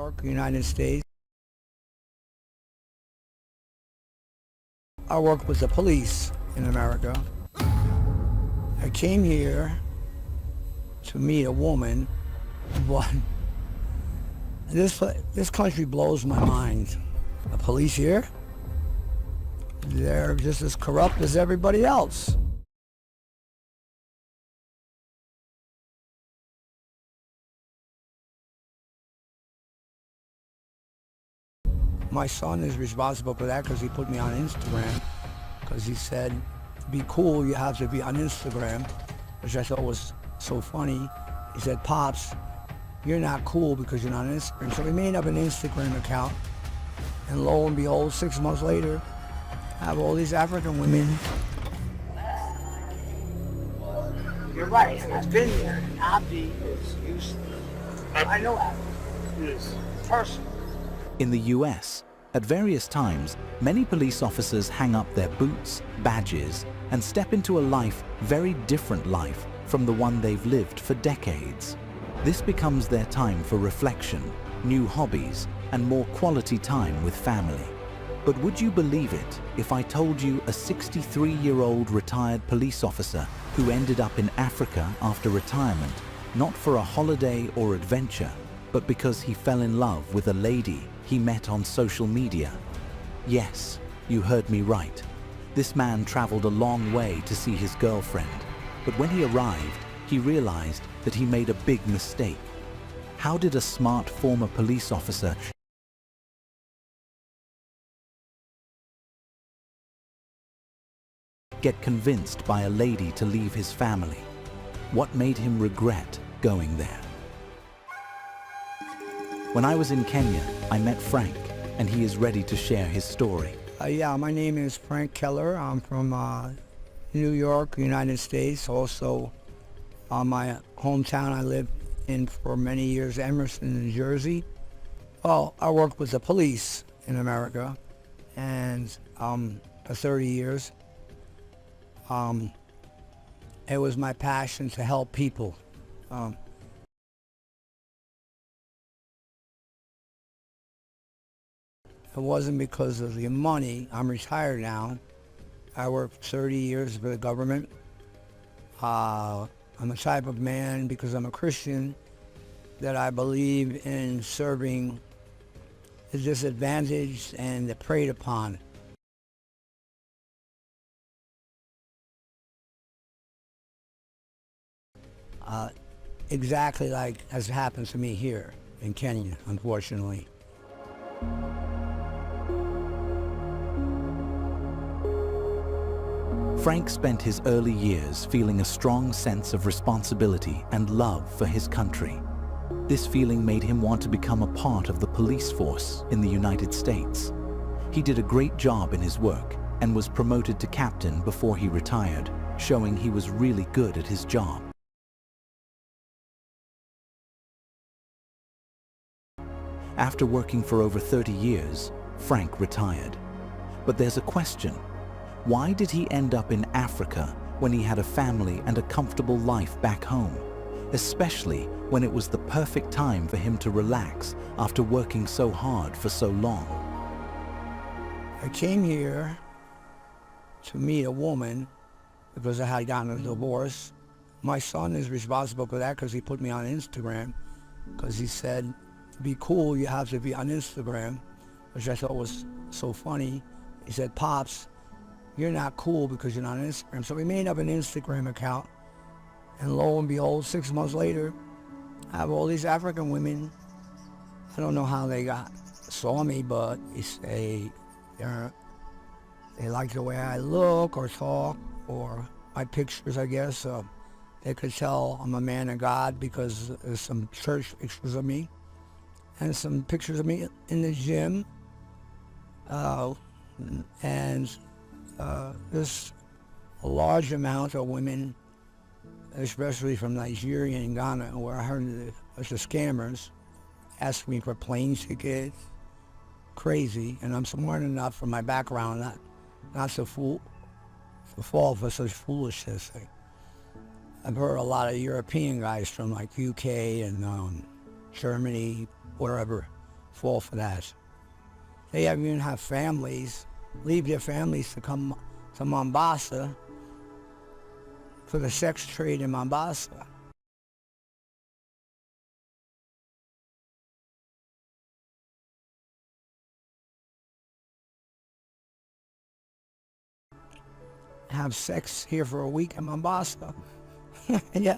York, United States. I work with the police in America. I came here to meet a woman, but this country blows my mind. The police here, they're just as corrupt as everybody else. My son is responsible for that because he put me on Instagram, because he said, to be cool, you have to be on Instagram, which I thought was so funny. He said, Pops, you're not cool because you're not on Instagram. So we made up an Instagram account, and lo and behold, 6 months later, I have all these African women. You're right, and I've been there. Abdi is useless. I know Abdi is personal. In the US, at various times, many police officers hang up their boots, badges, and step into a very different life from the one they've lived for decades. This becomes their time for reflection, new hobbies, and more quality time with family. But would you believe it if I told you a 63-year-old retired police officer who ended up in Africa after retirement, not for a holiday or adventure, but because he fell in love with a lady he met on social media? Yes, you heard me right. This man traveled a long way to see his girlfriend, but when he arrived, he realized that he made a big mistake. How did a smart former police officer get convinced by a lady to leave his family? What made him regret going there? When I was in Kenya, I met Frank, and he is ready to share his story. Yeah, my name is Frank Keller. I'm from New York, United States. Also, my hometown I lived in for many years, Emerson, New Jersey. Well, I worked with the police in America, and for 30 years. It was my passion to help people. It wasn't because of the money. I'm retired now. I worked 30 years for the government. I'm a type of man, because I'm a Christian, that I believe in serving the disadvantaged and the preyed upon. Exactly like has happened to me here in Kenya, unfortunately. Frank spent his early years feeling a strong sense of responsibility and love for his country. This feeling made him want to become a part of the police force in the United States. He did a great job in his work and was promoted to captain before he retired, showing he was really good at his job. After working for over 30 years, Frank retired. But there's a question. Why did he end up in Africa when he had a family and a comfortable life back home, especially when it was the perfect time for him to relax after working so hard for so long? I came here to meet a woman because I had gotten a divorce. My son is responsible for that because he put me on Instagram, because he said, to be cool, you have to be on Instagram, which I thought was so funny. He said, Pops, you're not cool because you're not on Instagram. So we made up an Instagram account, and lo and behold, 6 months later, I have all these African women. I don't know how they saw me, but they like the way I look or talk, or my pictures, I guess. They could tell I'm a man of God because there's some church pictures of me and some pictures of me in the gym. There's a large amount of women, especially from Nigeria and Ghana, where I heard the scammers ask me for plane tickets. Crazy, and I'm smart enough from my background not to fall for such foolishness. I've heard a lot of European guys from like UK and Germany, wherever, fall for that. They even have families, leave their families to come to Mombasa for the sex trade in Mombasa. Have sex here for a week in Mombasa. Yeah,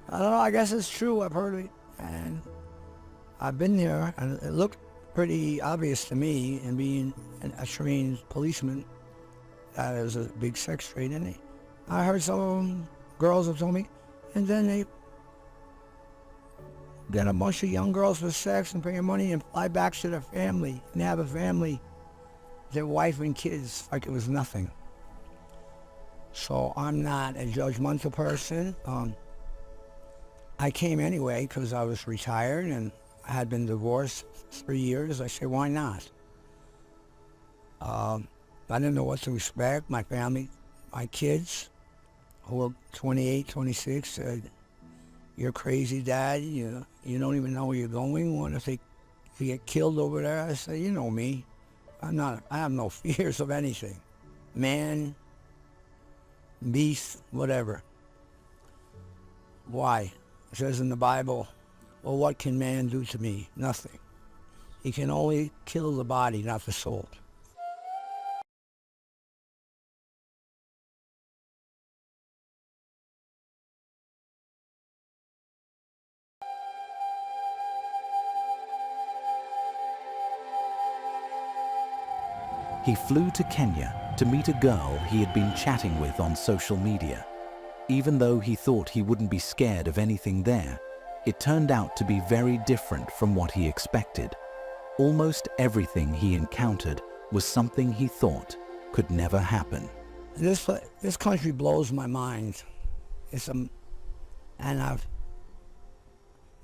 I don't know, I guess it's true, I've heard it. And I've been there, and it looked pretty obvious to me, and being a trained policeman, that it was a big sex trade in it. I heard some of them, girls have told me, and then they get a bunch of young girls for sex and pay money and fly back to their family, and have a family, their wife and kids, like it was nothing. So I'm not a judgmental person. I came anyway because I was retired and I had been divorced 3 years. I said, why not? I didn't know what to expect. My family, my kids, who were 28, 26, said, you're crazy, Dad. You don't even know where you're going. What if you get killed over there? I said, you know me. I have no fears of anything. Man, beast, whatever. Why? It says in the Bible, well, what can man do to me? Nothing. He can only kill the body, not the soul. He flew to Kenya to meet a girl he had been chatting with on social media. Even though he thought he wouldn't be scared of anything there, it turned out to be very different from what he expected. Almost everything he encountered was something he thought could never happen. This country blows my mind.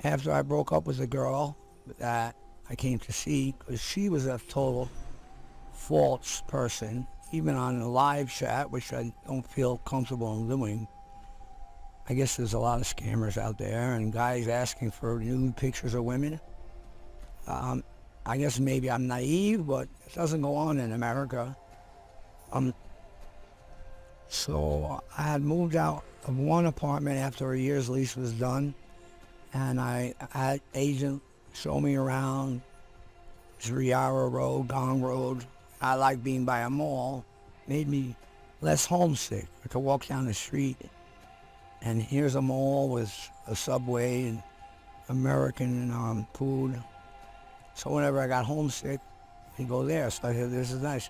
After I broke up with a girl that I came to see, because she was a total false person, even on a live chat, which I don't feel comfortable in doing. I guess there's a lot of scammers out there and guys asking for nude pictures of women. I guess maybe I'm naive, but it doesn't go on in America. So I had moved out of one apartment after a year's lease was done, and I had agent show me around Riara Road, Gong Road. I like being by a mall. Made me less homesick. I could walk down the street, and here's a mall with a Subway and American food. So whenever I got homesick, I'd go there. So I said, this is nice.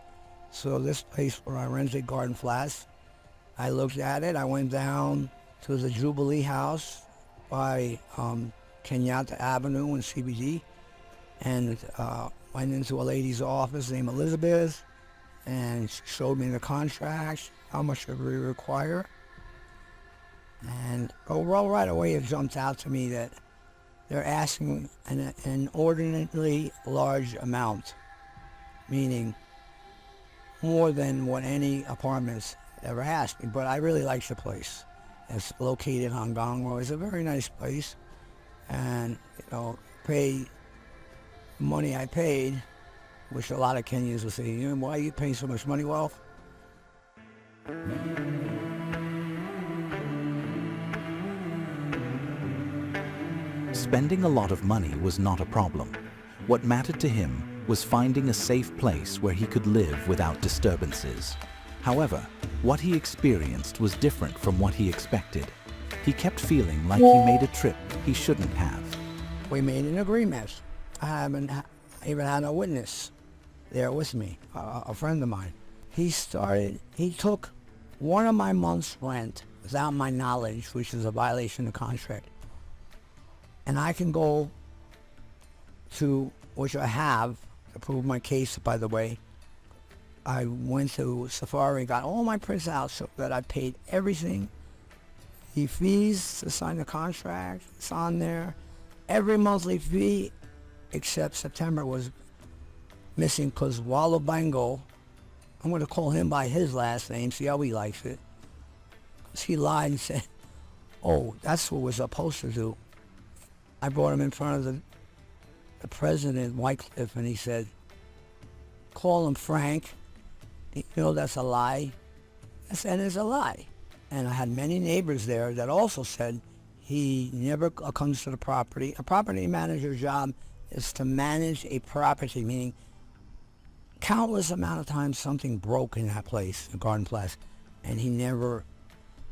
So this place where I rented Garden Flats, I looked at it. I went down to the Jubilee House by Kenyatta Avenue in CBD, and went into a lady's office named Elizabeth, and she showed me the contract, how much it would require. And right away it jumped out to me that they're asking an inordinately large amount, meaning more than what any apartments ever asked me. But I really like the place. It's located on Gong Road. It's a very nice place, and pay money I paid, which a lot of Kenyans will say, why are you paying so much money? Well, spending a lot of money was not a problem. What mattered to him was finding a safe place where he could live without disturbances. However, what he experienced was different from what he expected. He kept feeling like he made a trip he shouldn't have. We made an agreement. I haven't even had a witness there with me, a friend of mine. He took one of my month's rent without my knowledge, which is a violation of contract. And I can go to, which I have, to prove my case, by the way. I went to Safari, got all my prints out so that I paid everything. The fees to sign the contract, it's on there. Every monthly fee except September was missing because Wallo Bango, I'm going to call him by his last name, see how he likes it. Because he lied and said, oh, that's what we're supposed to do. I brought him in front of the president, Wycliffe, and he said, call him Frank. You know, that's a lie. I said, it's a lie. And I had many neighbors there that also said he never comes to the property. A property manager's job is to manage a property, meaning countless amount of times something broke in that place, the Garden Place, and he never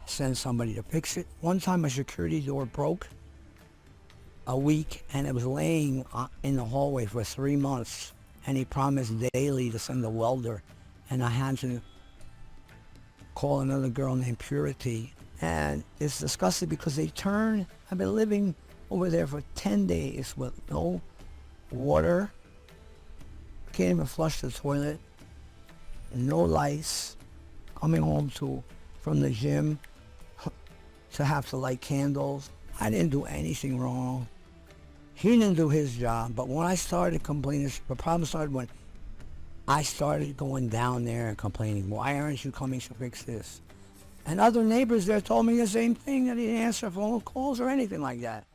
sent somebody to fix it. One time a security door broke a week, and it was laying in the hallway for 3 months, and he promised daily to send a welder, and I had to call another girl named Purity, and it's disgusting because I've been living over there for 10 days with no water, can't even flush the toilet, no lights, coming home from the gym to have to light candles. I didn't do anything wrong. He didn't do his job, but when I started complaining, the problem started when I started going down there and complaining, why aren't you coming to fix this? And other neighbors there told me the same thing, that he didn't answer phone calls or anything like that.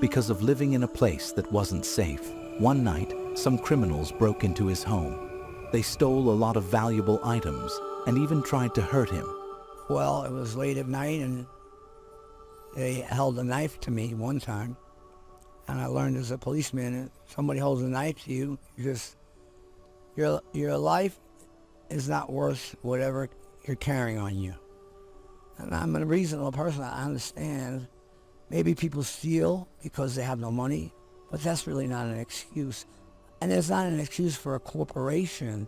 Because of living in a place that wasn't safe, one night, some criminals broke into his home. They stole a lot of valuable items and even tried to hurt him. Well, it was late at night, and they held a knife to me one time. And I learned as a policeman, if somebody holds a knife to you, your life is not worth whatever you're carrying on you. And I'm a reasonable person. I understand. Maybe people steal because they have no money, but that's really not an excuse. And it's not an excuse for a corporation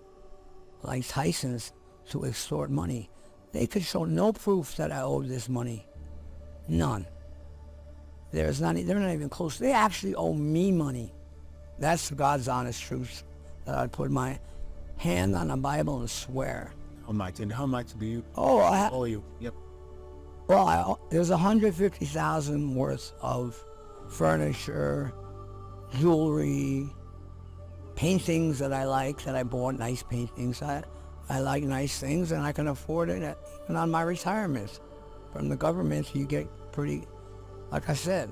like Tyson's to extort money. They could show no proof that I owed this money. None. They're not even close. They actually owe me money. That's the God's honest truth, that I put my hand on the Bible and swear. How much? And how much do you I owe you? Yep. Well, there's $150,000 worth of furniture, jewelry, paintings that I like, that I bought, nice paintings. I like nice things, and I can afford it even on my retirement. From the government, you get pretty, like I said.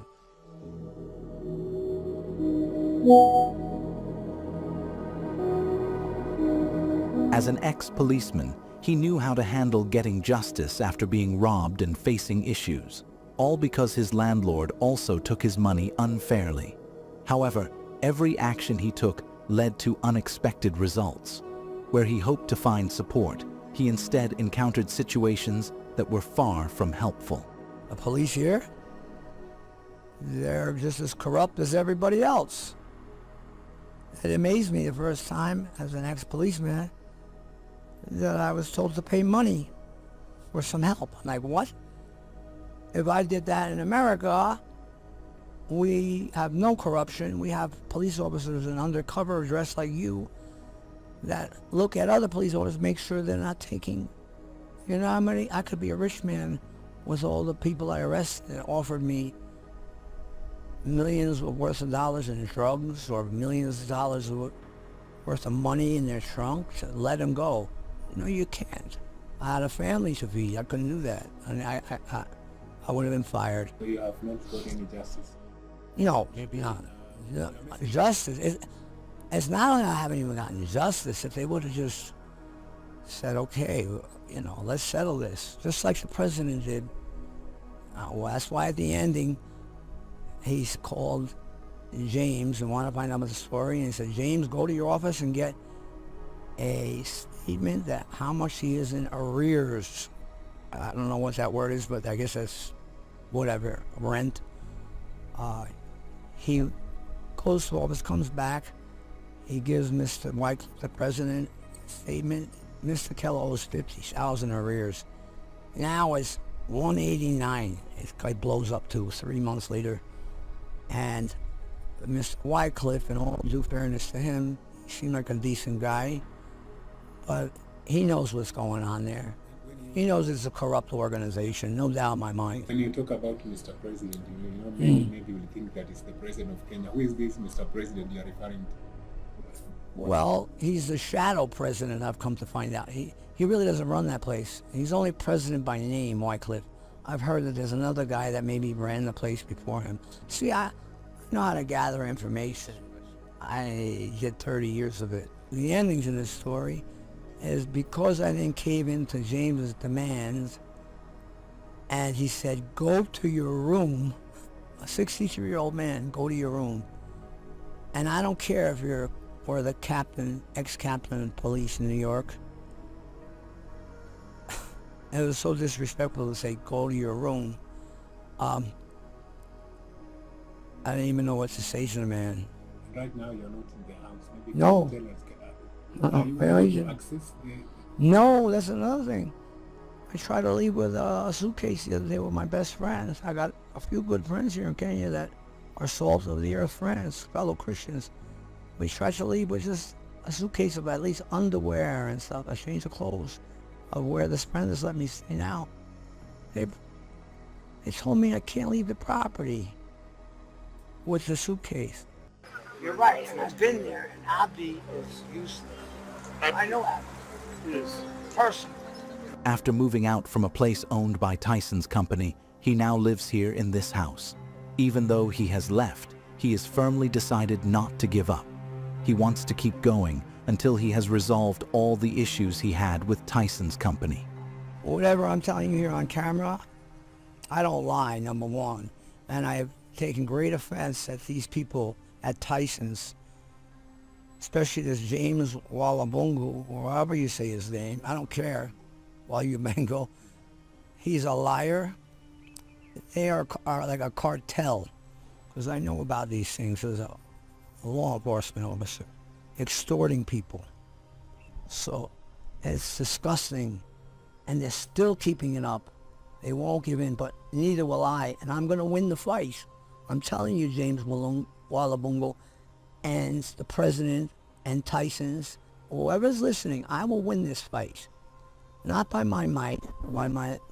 As an ex-policeman, he knew how to handle getting justice after being robbed and facing issues, all because his landlord also took his money unfairly. However, every action he took led to unexpected results. Where he hoped to find support, he instead encountered situations that were far from helpful. The police here, they're just as corrupt as everybody else. It amazed me the first time as an ex-policeman that I was told to pay money for some help. I'm like, what? If I did that in America, we have no corruption. We have police officers in undercover dressed like you that look at other police officers, make sure they're not taking, you know how many, I could be a rich man with all the people I arrested that offered me millions worth of dollars in drugs or millions of dollars worth of money in their trunk to let them go. No, you can't. I had a family to feed. I couldn't do that. And I would have been fired. So you have not got any justice? No, not. Justice. It's not only I haven't even gotten justice. If they would have just said, okay, you know, let's settle this, just like the president did. Well, that's why at the ending, he's called James and wanted to find out about the story, and he said, James, go to your office and get a statement that how much he is in arrears. I don't know what that word is, but I guess that's whatever, rent. He goes to office, comes back, he gives Mr. White, the president, a statement. Mr. Keller owes $50,000 arrears. Now it's 189. It blows up to 3 months later. And Mr. Wycliffe, in all due fairness to him, he seemed like a decent guy, but he knows what's going on there. He knows it's a corrupt organization, no doubt in my mind. When you talk about Mr. President, you know, maybe you think that it's the President of Kenya. Who is this Mr. President you are referring to? Well, he's the shadow president, I've come to find out. He really doesn't run that place. He's only president by name, Wycliffe. I've heard that there's another guy that maybe ran the place before him. See, I know how to gather information. I did 30 years of it. The ending to this story is because I didn't cave into James's demands, and he said, go to your room. A 63-year-old man, go to your room. And I don't care if you're or the captain, ex-captain of police in New York. It was so disrespectful to say, go to your room. I didn't even know what to say to the man. Right now, you're not in the house. Maybe No. you can tell us. Are you Where are able you? to access the... No, that's another thing. I tried to leave with a suitcase the other day with my best friends. I got a few good friends here in Kenya that are salt of the earth friends, fellow Christians. We tried to leave with just a suitcase of at least underwear and stuff, a change of clothes, of where the friends let me stay now. They told me I can't leave the property with the suitcase. You're right, and I've been there, and Abdi is useless. I know Abdi is personal. After moving out from a place owned by Tyson's company, he now lives here in this house. Even though he has left, he is firmly decided not to give up. He wants to keep going until he has resolved all the issues he had with Tyson's company. Whatever I'm telling you here on camera, I don't lie, number one. And I have taken great offense at these people at Tyson's, especially this James Wallabungu, or however you say his name. I don't care, Walubengo. He's a liar. They are like a cartel, because I know about these things as a law enforcement officer, extorting people. So it's disgusting, and they're still keeping it up. They won't give in, but neither will I, and I'm going to win the fight. I'm telling you, James Wallabungo, and the president, and Tyson's, whoever's listening, I will win this fight. Not by my might,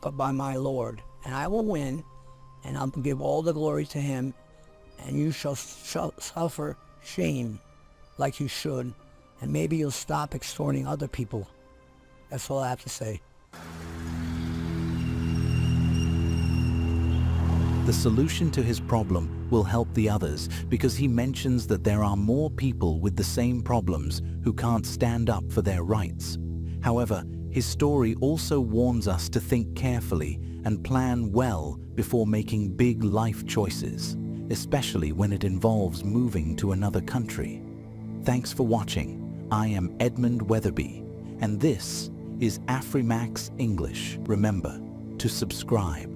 but by my Lord. And I will win, and I'll give all the glory to him, and you shall suffer shame like you should, and maybe you'll stop extorting other people. That's all I have to say. The solution to his problem will help the others because he mentions that there are more people with the same problems who can't stand up for their rights. However, his story also warns us to think carefully and plan well before making big life choices, especially when it involves moving to another country. Thanks for watching. I am Edmund Weatherby, and this is Afrimax English. Remember to subscribe.